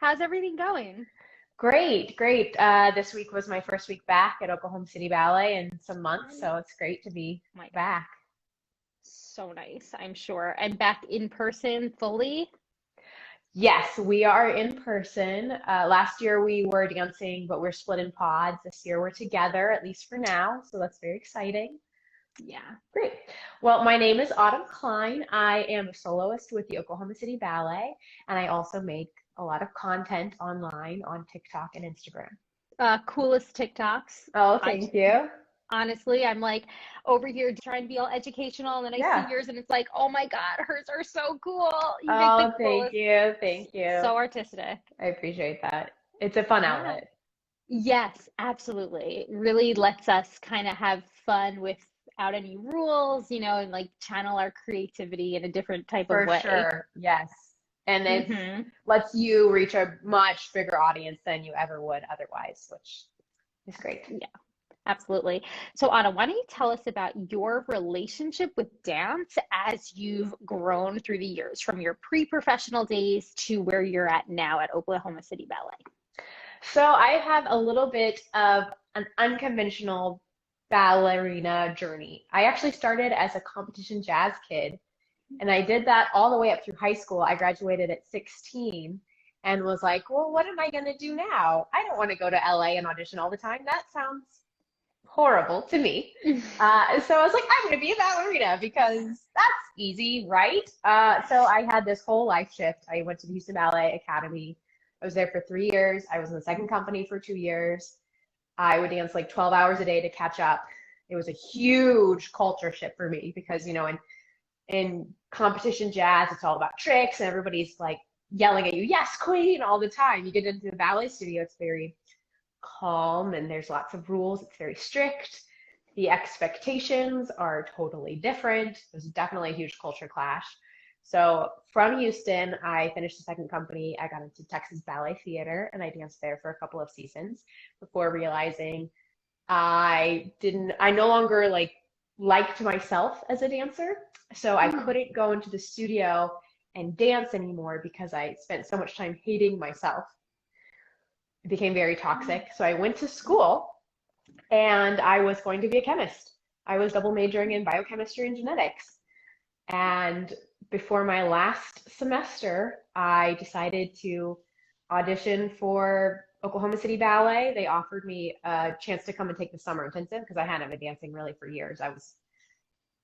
How's everything going? Great, great. This week was my first week back at Oklahoma City Ballet in some months, Oh so it's great to be my God, back. so nice, I'm sure. And back in person fully? Yes, we are in person. Last year we were dancing, but we're split in pods. This year we're together, at least for now, so that's very exciting. Yeah. Great. Well, my name is Autumn Klein. I am a soloist with the Oklahoma City Ballet, and I also make a lot of content online on TikTok and Instagram. Coolest TikToks. Oh, I thank you. honestly, I'm like over here trying to be all educational, and then I see Yeah. yours, and it's like, oh my God, hers are so cool. You make the Oh, thank coolest, you. Thank you. so artistic. I appreciate that. It's a fun Yeah. outlet. Yes, absolutely. It really lets us kind of have fun without any rules, and like channel our creativity in a different type of For way. sure. Yes. And it Hmm. lets you reach a much bigger audience than you ever would otherwise, which is great. Yeah, absolutely. So, Anna, why don't you tell us about your relationship with dance as you've grown through the years, from your pre-professional days to where you're at now at Oklahoma City Ballet? So I have a little bit of an unconventional ballerina journey. I actually started as a competition jazz kid, and I did that all the way up through high school. I graduated at 16 and was like, well, what am I going to do now? I don't want to go to LA and audition all the time. That sounds horrible to me. So I was like, I'm going to be a ballerina because that's easy, right? So I had this whole life shift. I went to the Houston Ballet Academy. I was there for 3 years. I was in the second company for 2 years. I would dance like 12 hours a day to catch up. It was a huge culture shift for me because, in competition jazz, it's all about tricks and everybody's like yelling at you, yes, queen, all the time. You get into the ballet studio, it's very calm and there's lots of rules. It's very strict. The expectations are totally different. There's definitely a huge culture clash. So from Houston, I finished the second company. I got into Texas Ballet Theater and I danced there for a couple of seasons before realizing I no longer liked myself as a dancer. So I Mm. couldn't go into the studio and dance anymore because I spent so much time hating myself. It became very toxic. So I went to school and I was going to be a chemist. I was double majoring in biochemistry and genetics. And before my last semester, I decided to audition for Oklahoma City Ballet. They offered me a chance to come and take the summer intensive because I hadn't been dancing really for years. I was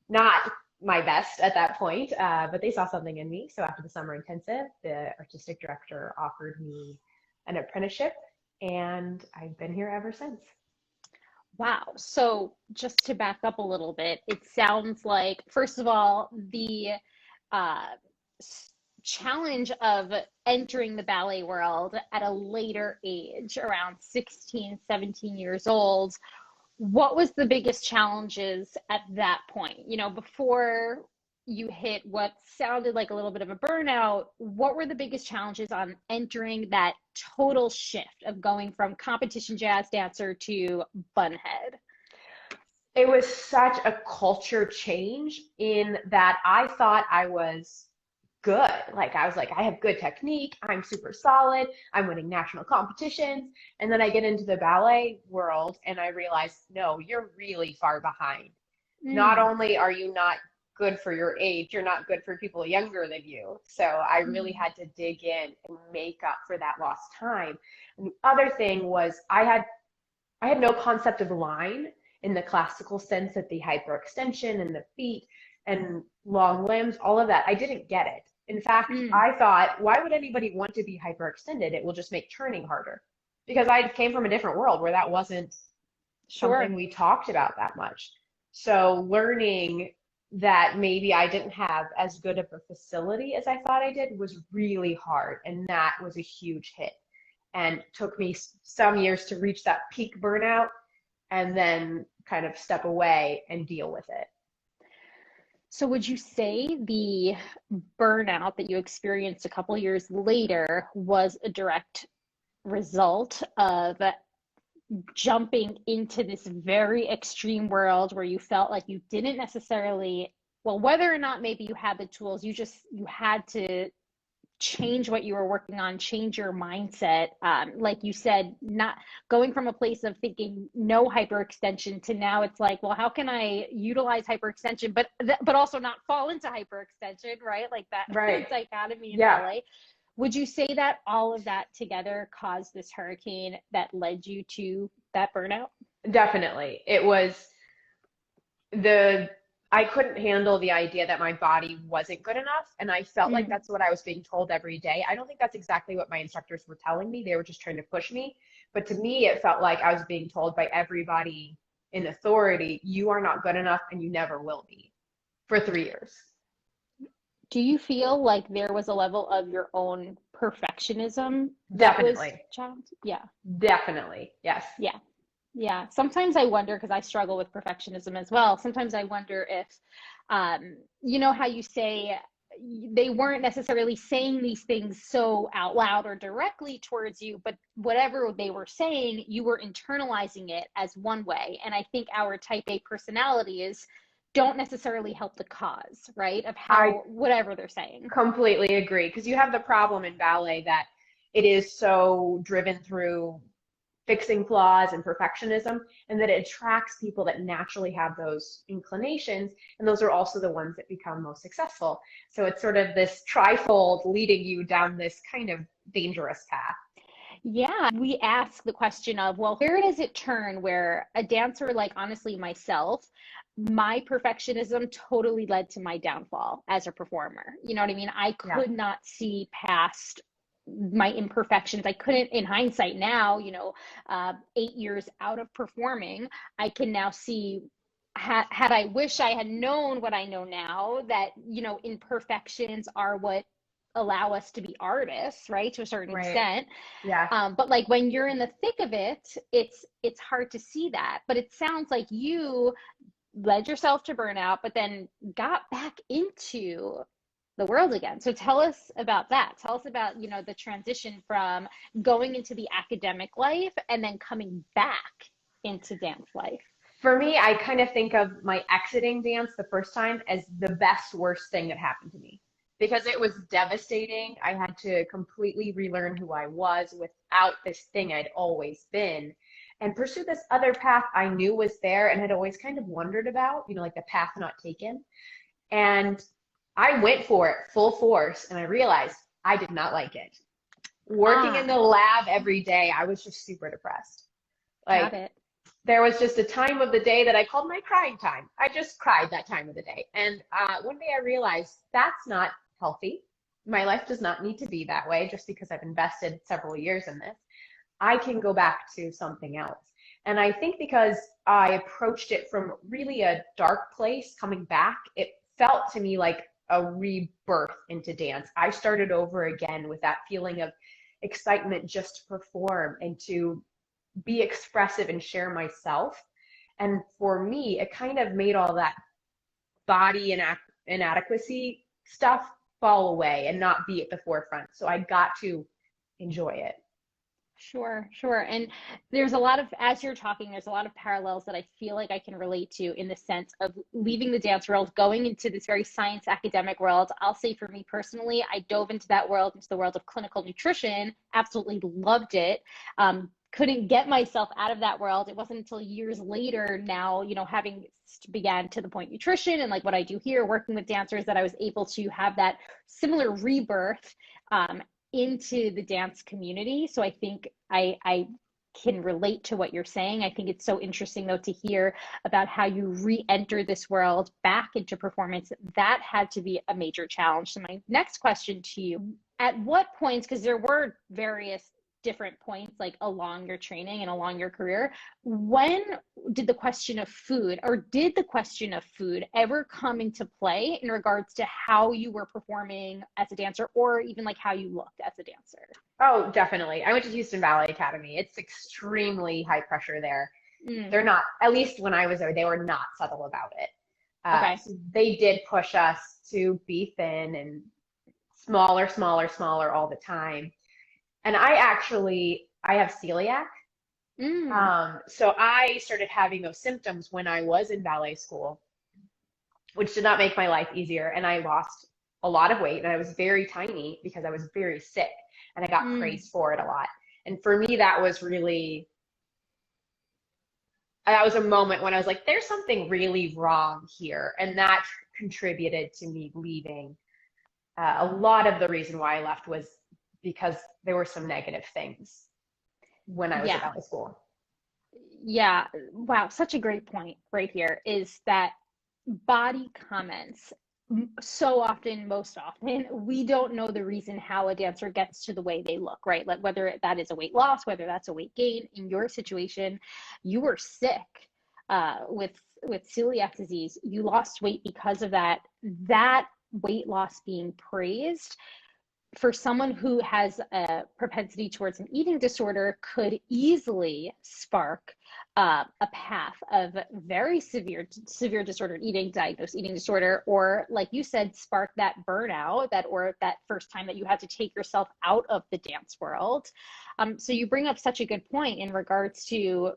not my best at that point, but they saw something in me. So after the summer intensive, the artistic director offered me an apprenticeship, and I've been here ever since. Wow. So just to back up a little bit, it sounds like, first of all, the uh, challenge of entering the ballet world at a later age, around 16, 17 years old. What was the biggest challenges at that point? Before you hit what sounded like a little bit of a burnout, what were the biggest challenges on entering that total shift of going from competition jazz dancer to bunhead? It was such a culture change in that I thought I was good. Like I was like, I have good technique. I'm super solid. I'm winning national competitions. And then I get into the ballet world and I realize, no, you're really far behind. Not Mm. only are you not good for your age, you're not good for people younger than you. So I really Mm. had to dig in and make up for that lost time. And the other thing was I had no concept of line in the classical sense that the hyperextension and the feet and long limbs, all of that, I didn't get it. In fact, Mm. I thought, why would anybody want to be hyperextended? It will just make turning harder. Because I came from a different world where that wasn't something Sure. we talked about that much. So learning that maybe I didn't have as good of a facility as I thought I did was really hard. And that was a huge hit and took me some years to reach that peak burnout and then kind of step away and deal with it. So would you say the burnout that you experienced a couple years later was a direct result of jumping into this very extreme world where you felt like you didn't necessarily, well, whether or not maybe you had the tools, you had to change what you were working on, change your mindset. Like you said, not going from a place of thinking no hyperextension to now it's like, well, how can I utilize hyperextension, but also not fall into hyperextension, right? Like that Right. dichotomy in Yeah, ballet. Would you say that all of that together caused this hurricane that led you to that burnout? definitely. It was the I couldn't handle the idea that my body wasn't good enough, and I felt like Mm. that's what I was being told every day. I don't think that's exactly what my instructors were telling me. They were just trying to push me. But to me, it felt like I was being told by everybody in authority, you are not good enough and you never will be for 3 years. Do you feel like there was a level of your own perfectionism that was Definitely. challenged? Yeah. Definitely. Yes. Yeah. Yeah. Sometimes I wonder, because I struggle with perfectionism as well. Sometimes I wonder if, you know, how you say they weren't necessarily saying these things so out loud or directly towards you, but whatever they were saying, you were internalizing it as one way. And I think our type A personalities don't necessarily help the cause, right? Of I how, whatever they're saying. completely agree because you have the problem in ballet that it is so driven through fixing flaws and perfectionism, and that it attracts people that naturally have those inclinations, and those are also the ones that become most successful. So it's sort of this trifold leading you down this kind of dangerous path. Yeah, we ask the question of, well, where does it turn where a dancer, like honestly myself, my perfectionism totally led to my downfall as a performer. You know what I mean? I Yeah. could not see past my imperfections. I couldn't, in hindsight now, 8 years out of performing, I can now see. Had I wish I had known what I know now, that, imperfections are what allow us to be artists, right? To a certain Right. extent. Yeah. But like when you're in the thick of it, it's hard to see that. But it sounds like you led yourself to burnout, but then got back into the world again. So tell us about that. Tell us about, the transition from going into the academic life and then coming back into dance life. For me, I kind of think of my exiting dance the first time as the best, worst thing that happened to me because it was devastating. I had to completely relearn who I was without this thing I'd always been and pursue this other path I knew was there and had always kind of wondered about, like the path not taken. And I went for it full force and I realized I did not like it. Working in Ah, the lab every day, I was just super depressed. got Like, it. there was just a time of the day that I called my crying time. I just cried that time of the day. And one day I realized that's not healthy. My life does not need to be that way just because I've invested several years in this. I can go back to something else. And I think because I approached it from really a dark place coming back, it felt to me like a rebirth into dance. I started over again with that feeling of excitement just to perform and to be expressive and share myself. And for me, it kind of made all that body and inadequacy stuff fall away and not be at the forefront. So I got to enjoy it. Sure, sure. And there's a lot of, as you're talking, there's a lot of parallels that I feel like I can relate to in the sense of leaving the dance world, going into this very science academic world. I'll say for me personally, I dove into that world, into the world of clinical nutrition, absolutely loved it. Couldn't get myself out of that world. It wasn't until years later now, having began to the point nutrition and like what I do here, working with dancers, that I was able to have that similar rebirth. Into the dance community. So I think I can relate to what you're saying. I think it's so interesting though to hear about how you re-enter this world back into performance. That had to be a major challenge. So my next question to you, at what points, because there were various different points like along your training and along your career, when did the question of food, or did the question of food ever come into play in regards to how you were performing as a dancer, or even like how you looked as a dancer? Oh, definitely. I went to Houston Ballet Academy. It's extremely high pressure there. Mm, They're not, at least when I was there, they were not subtle about it. okay. So they did push us to be thin and smaller, smaller, smaller all the time. And I have celiac. Mm, So I started having those symptoms when I was in ballet school, which did not make my life easier. And I lost a lot of weight and I was very tiny because I was very sick and I got Mm, praised for it a lot. And for me, that was a moment when I was like, there's something really wrong here. And that contributed to me leaving. A lot of the reason why I left was because there were some negative things when I was at yeah. ballet school. Yeah. Wow. Such a great point right here is that body comments so often, most often, we don't know the reason how a dancer gets to the way they look, right? Like whether that is a weight loss, whether that's a weight gain. In your situation, you were sick with celiac disease. You lost weight because of that. That weight loss being praised for someone who has a propensity towards an eating disorder could easily spark a path of very severe disordered eating, diagnosed eating disorder, or like you said, spark that burnout, that first time that you had to take yourself out of the dance world. So you bring up such a good point in regards to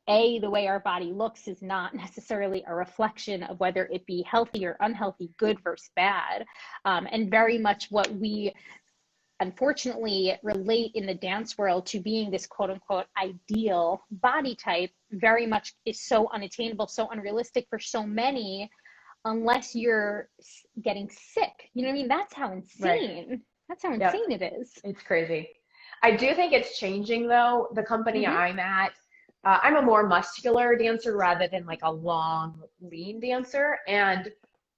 the way our body looks is not necessarily a reflection of whether it be healthy or unhealthy, good versus bad, and very much what we unfortunately relate in the dance world to being this quote unquote ideal body type very much is so unattainable, so unrealistic for so many, unless you're getting sick. You know what I mean? Right. That's how Yep. insane it is. It's crazy. I do think it's changing though. The company Mm-hmm. I'm at, I'm a more muscular dancer rather than like a long, lean dancer. And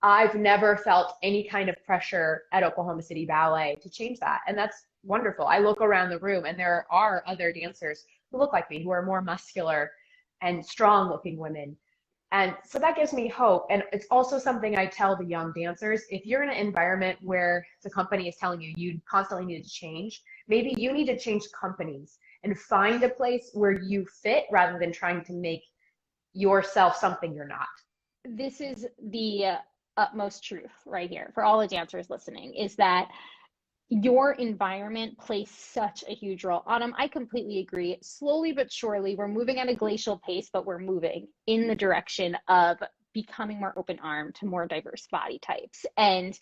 I've never felt any kind of pressure at Oklahoma City Ballet to change that. And that's wonderful. I look around the room and there are other dancers who look like me, who are more muscular and strong looking women. And so that gives me hope. And it's also something I tell the young dancers. If you're in an environment where the company is telling you you constantly need to change, maybe you need to change companies and find a place where you fit rather than trying to make yourself something you're not. This is the utmost truth right here for all the dancers listening, is that your environment plays such a huge role. Autumn, I completely agree. Slowly but surely, we're moving at a glacial pace, but we're moving in the direction of becoming more open armed to more diverse body types. And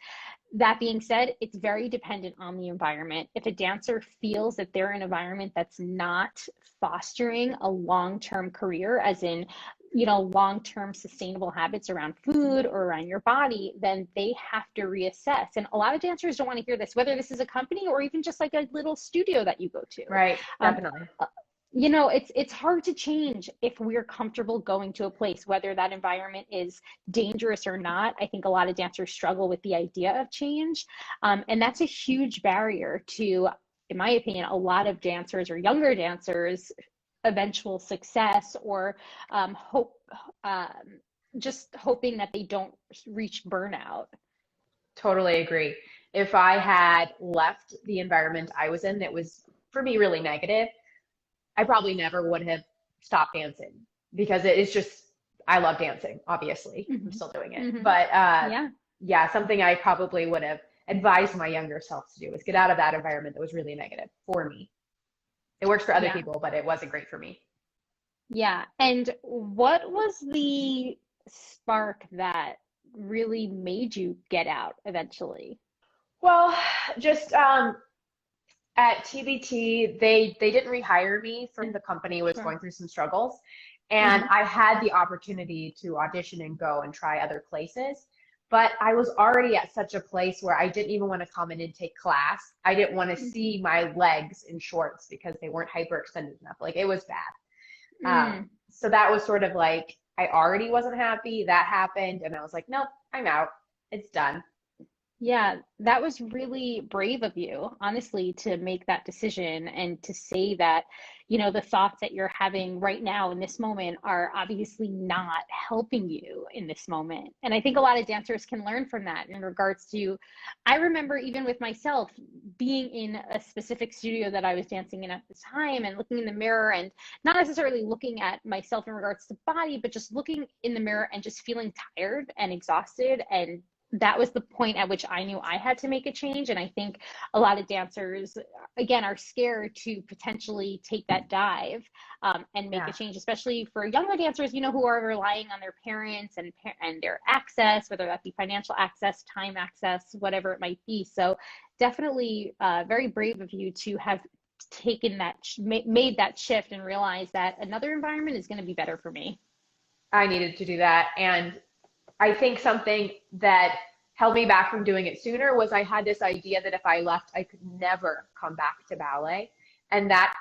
that being said, it's very dependent on the environment. If a dancer feels that they're in an environment that's not fostering a long-term career, as in, long-term sustainable habits around food or around your body, then they have to reassess. And a lot of dancers don't want to hear this, whether this is a company or even just like a little studio that you go to. Right, Um, definitely. it's hard to change if we're comfortable going to a place, whether that environment is dangerous or not. I think a lot of dancers struggle with the idea of change, and that's a huge barrier to, in my opinion, a lot of dancers or younger dancers eventual success, or hope, um, just hoping that they don't reach burnout. Totally agree. If I had left the environment I was in that was for me really negative, I probably never would have stopped dancing because it is just, I love dancing, obviously. I'm Hmm. still doing it. Hmm. But Yeah. yeah, something I probably would have advised my younger self to do is get out of that environment that was really negative for me. It works for other Yeah. people, but it wasn't great for me. Yeah. And what was the spark that really made you get out eventually? Well, just at TBT, they didn't rehire me from the company was Sure. going through some struggles. And Hmm. I had the opportunity to audition and go and try other places. But I was already at such a place where I didn't even want to come in and take class. I didn't want to Hmm. see my legs in shorts because they weren't hyperextended enough. Like it was bad. Mm. So that was sort of like I already wasn't happy. That happened, and I was like, nope, I'm out. It's done. Yeah, that was really brave of you, honestly, to make that decision and to say that, the thoughts that you're having right now in this moment are obviously not helping you in this moment. And I think a lot of dancers can learn from that in regards to, I remember even with myself being in a specific studio that I was dancing in at the time and looking in the mirror and not necessarily looking at myself in regards to body, but just looking in the mirror and just feeling tired and exhausted and that was the point at which I knew I had to make a change. And I think a lot of dancers, again, are scared to potentially take that dive and make a Yeah. change, especially for younger dancers, who are relying on their parents and their access, whether that be financial access, time access, whatever it might be. So definitely very brave of you to have taken that, made that shift and realized that another environment is going to be better for me. I needed to do that. And I think something that held me back from doing it sooner was I had this idea that if I left, I could never come back to ballet. And that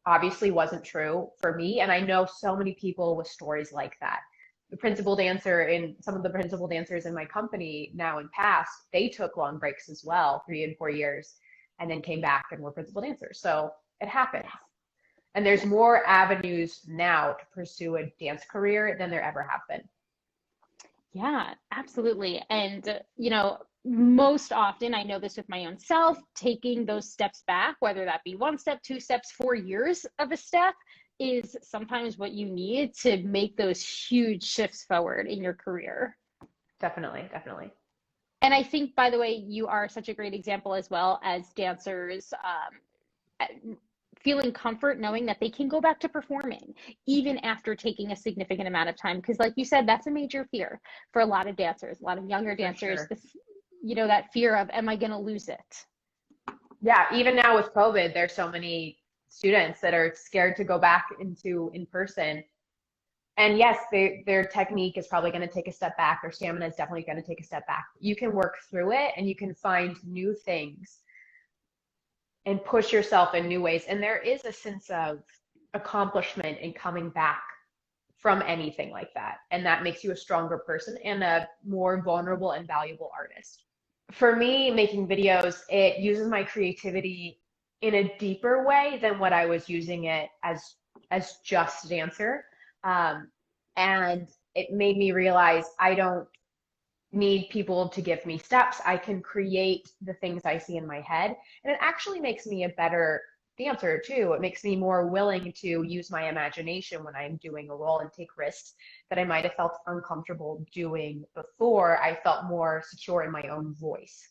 obviously wasn't true for me. And I know so many people with stories like that. Some of the principal dancers in my company now and past, they took long breaks as well, 3 and 4 years, and then came back and were principal dancers. So it happens. And there's more avenues now to pursue a dance career than there ever have been. Yeah, absolutely. And, most often, I know this with my own self, taking those steps back, whether that be 1 step, 2 steps, 4 years of a step, is sometimes what you need to make those huge shifts forward in your career. Definitely, definitely. And I think, by the way, you are such a great example as well as dancers feeling comfort knowing that they can go back to performing even after taking a significant amount of time. Because, like you said, that's a major fear for a lot of dancers, a lot of younger dancers. Sure. This, that fear of, am I going to lose it? Yeah, even now with COVID, there's so many students that are scared to go back into in person. And yes, their technique is probably going to take a step back. Their stamina is definitely going to take a step back. You can work through it and you can find new things and push yourself in new ways. And there is a sense of accomplishment in coming back from anything like that. And that makes you a stronger person and a more vulnerable and valuable artist. For me, making videos, it uses my creativity in a deeper way than what I was using it as just a dancer. And it made me realize I don't need people to give me steps. I can create the things I see in my head. And it actually makes me a better dancer too. It makes me more willing to use my imagination when I'm doing a role and take risks that I might have felt uncomfortable doing before. I felt more secure in my own voice.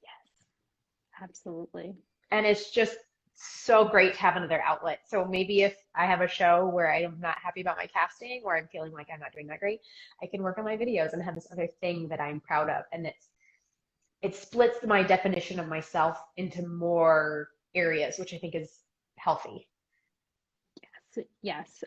Yes, absolutely. And it's just so great to have another outlet. So maybe if I have a show where I'm not happy about my casting or I'm feeling like I'm not doing that great, I can work on my videos and have this other thing that I'm proud of. And it splits my definition of myself into more areas, which I think is healthy. Yes,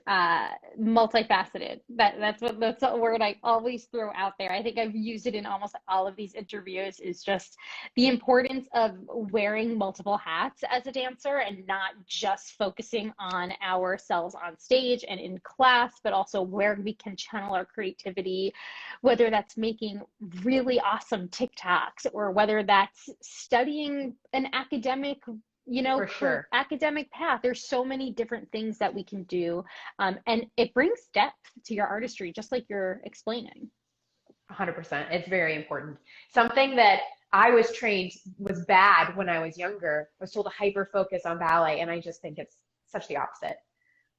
multifaceted. That's a word I always throw out there. I think I've used it in almost all of these interviews, is just the importance of wearing multiple hats as a dancer and not just focusing on ourselves on stage and in class, but also where we can channel our creativity, whether that's making really awesome TikToks or whether that's studying an academic For sure. academic path. There's so many different things that we can do. And it brings depth to your artistry, just like you're explaining. 100%. It's very important. Something that I was trained was bad when I was younger. I was told to hyper focus on ballet, and I just think it's such the opposite.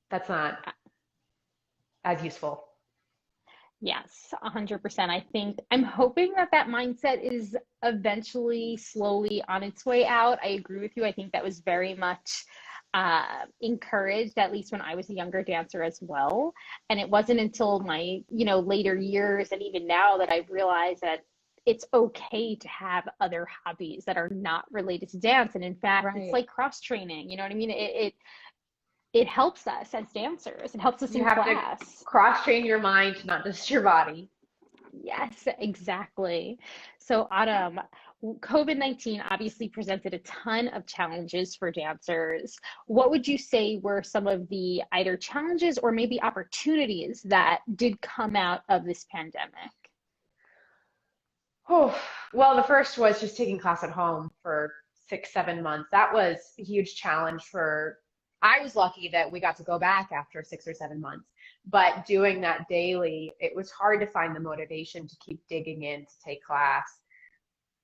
That's not as useful. Yes, 100%. I think I'm hoping that that mindset is eventually slowly on its way out. I agree with you. I think that was very much encouraged, at least when I was a younger dancer as well. And it wasn't until my, later years and even now that I've realized that it's okay to have other hobbies that are not related to dance. And in fact, Right. it's like cross training. You know what I mean? It helps us as dancers. It helps us You in have class. to cross train your mind, not just your body. Yes, exactly. So, Autumn, COVID-19 obviously presented a ton of challenges for dancers. What would you say were some of the either challenges or maybe opportunities that did come out of this pandemic? Oh, well, the first was just taking class at home for 6, 7 months. That was a huge challenge I was lucky that we got to go back after 6 or 7 months, but doing that daily, it was hard to find the motivation to keep digging in to take class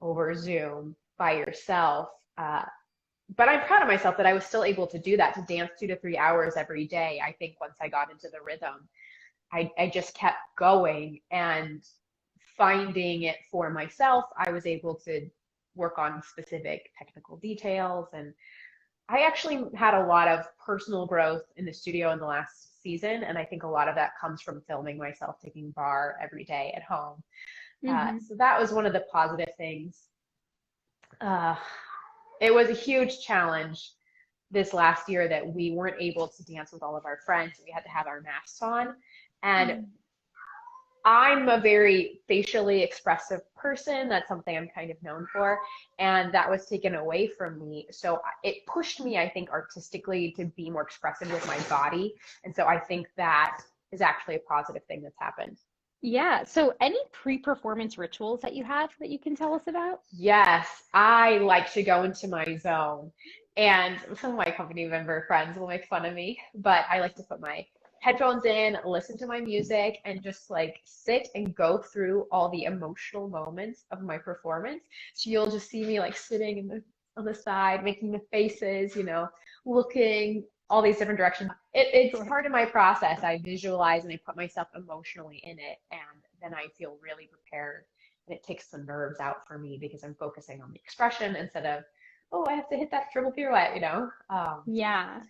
over Zoom by yourself. But I'm proud of myself that I was still able to do that, to dance 2 to 3 hours every day. I think once I got into the rhythm, I just kept going and finding it for myself, I was able to work on specific technical details. And I actually had a lot of personal growth in the studio in the last season. And I think a lot of that comes from filming myself taking bar every day at home. Hmm. So that was one of the positive things. Uh, it was a huge challenge this last year that we weren't able to dance with all of our friends. We had to have our masks on. And I'm a very facially expressive person. That's something I'm kind of known for. And that was taken away from me. So it pushed me, I think, artistically to be more expressive with my body. And so I think that is actually a positive thing that's happened. Yeah. So any pre-performance rituals that you have that you can tell us about? Yes, I like to go into my zone. And some of my company member friends will make fun of me, but I like to put my headphones in, listen to my music, and just like sit and go through all the emotional moments of my performance. So you'll just see me like sitting on the side, making the faces, looking all these different directions. It's Sure. part of my process. I visualize and I put myself emotionally in it, and then I feel really prepared. And it takes the nerves out for me because I'm focusing on the expression instead of, oh, I have to hit that triple pirouette. Yeah.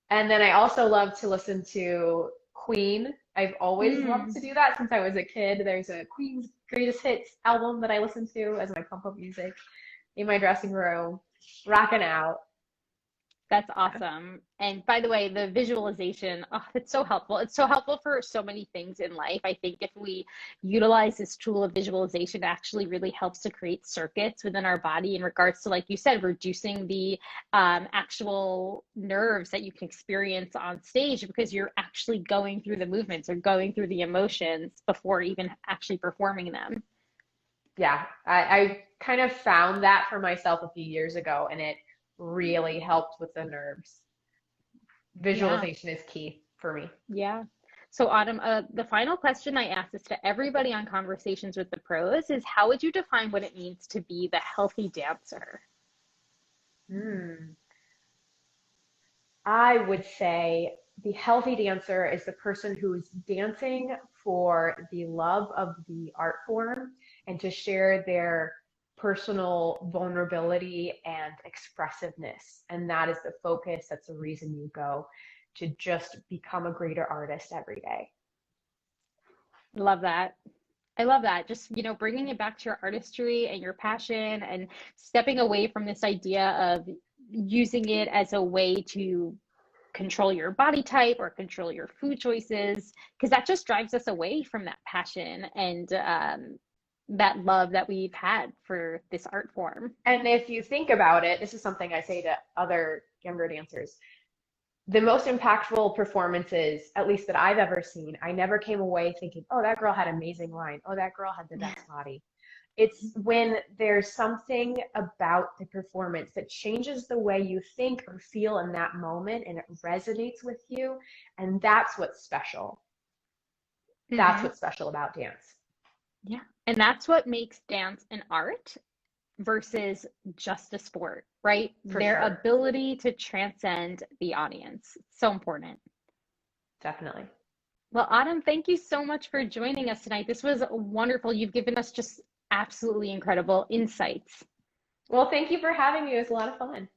And then I also love to listen to Queen. I've always loved Mm. to do that since I was a kid. There's a Queen's Greatest Hits album that I listen to as my pump up music in my dressing room, rocking out. That's Yeah. awesome. And by the way, the visualization, oh, it's so helpful. It's so helpful for so many things in life. I think if we utilize this tool of visualization, it actually really helps to create circuits within our body in regards to, like you said, reducing the actual nerves that you can experience on stage because you're actually going through the movements or going through the emotions before even actually performing them. Yeah, I kind of found that for myself a few years ago, and it really helped with the nerves. Yeah. Visualization is key for me. Yeah. So, Autumn, the final question I ask this to everybody on Conversations with the Pros is how would you define what it means to be the healthy dancer? Hmm. I would say the healthy dancer is the person who is dancing for the love of the art form and to share their personal vulnerability and expressiveness. And that is the focus. That's the reason you go to just become a greater artist every day. Love that. I love that. Just, bringing it back to your artistry and your passion and stepping away from this idea of using it as a way to control your body type or control your food choices, because that just drives us away from that passion and that love that we've had for this art form. And if you think about it, this is something I say to other younger dancers. The most impactful performances, at least that I've ever seen, I never came away thinking, oh, that girl had amazing line. Oh, that girl had the best body. It's when there's something about the performance that changes the way you think or feel in that moment and it resonates with you. And that's what's special. That's Hmm. what's special about dance. Yeah. And that's what makes dance an art versus just a sport, right? For Their sure. ability to transcend the audience. So important. Definitely. Well, Autumn, thank you so much for joining us tonight. This was wonderful. You've given us just absolutely incredible insights. Well, thank you for having me. It was a lot of fun.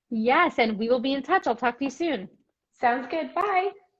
Yes, and we will be in touch. I'll talk to you soon. Sounds good. Bye.